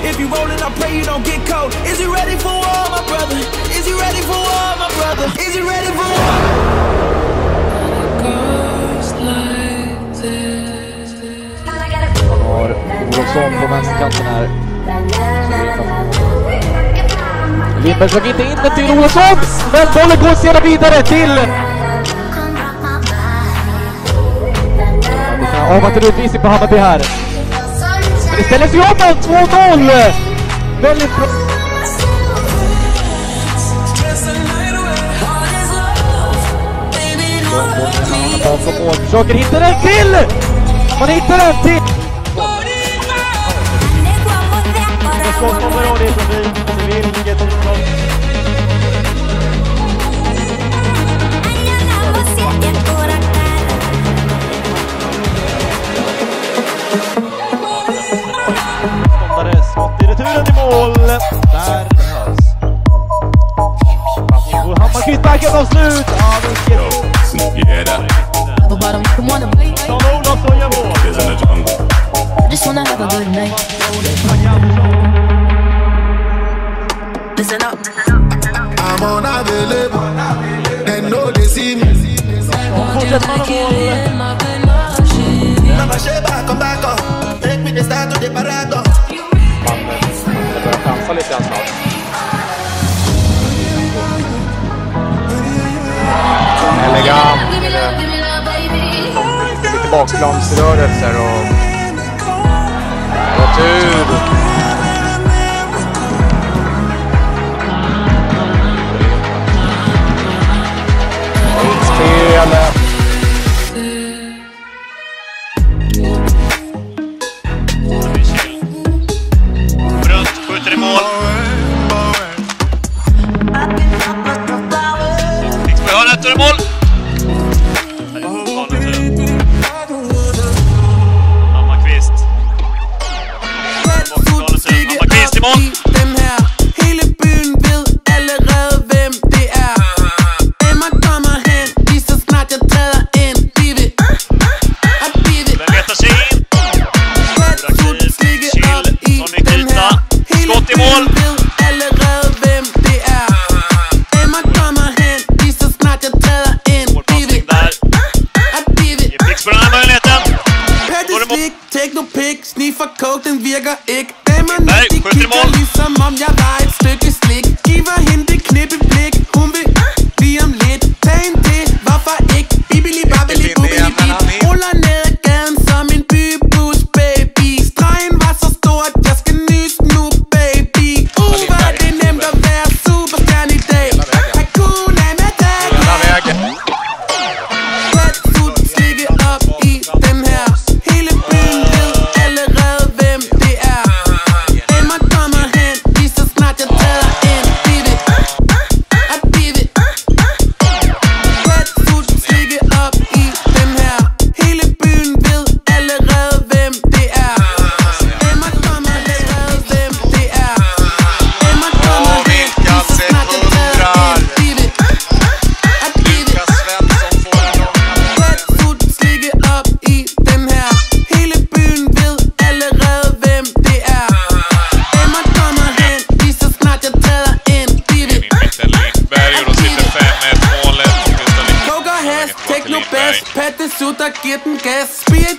If you rolling, I pray you don't get cold. Is you ready for war, my brother? Is you ready for war, my brother? Is you ready for war? Han har Olofsson på vänsterkanten här. Lindberg slog inte in den till Olofsson, men bollen går sedan vidare till amatörutvisning på Hammarby här. Men istället för jobben 2-0. Väldigt bra. Bakom mål, försöker hitta den till. Man hittar den till. Skott kommer av det som vi vill. Skott i returen i mål. Där behövs. Hammarkvist backen av slut. Olofsson gör mål. Just wanna have a good night. Listen up. I'm unavailable. They know they see me. Never shake back, come back up. Take me the start to the parado. Det börjar chansa lite grann snart. Elegant. Lite bakplansrörelser och retur. Spelet. Brunt skjuter i mål. Fick hörnet och i mål. Hammarkvist. Hammarkvist i mål. Skott i mål. Målpassning där. Ge Pix på den här möjligheten. Går det mål. Sniffer coke, den virker ikke. Nej, skjuter i mål. Ligesom om jeg var et stykke slik. Giver hende det knippe blik. Hun vil lige om lidt. Tag en det, hvorfor ikke? Bibili, babili, bubili, bip. Ruller ned ad gaden som en bybus, baby. Stregen var så stor, at jeg skal nyse nu, baby. Hvor er det nemt at være superstjerne i dag. Hakuna Matata. Let ud, slikke op i den her. Hele byen ved allerede, hvem det er. Hvem man kommer hen, lige så snart jeg træder ind. Bibi, bibi. Let ud, slikke op i den her. Hele byen ved allerede, hvem det er. Hvem man kommer hen, hvem det er. Hvem man kommer hen, lige så snart jeg træder ind. Bibi, bibi. Let ud, slikke op i den her. Hele byen ved allerede, hvem det er. Hvem man kommer hen, lige så snart jeg træder ind. Bibi. Lindberg och då sitter 5-1 målet. Koker has, techno bass, patte sutter, giver den gas. Spirit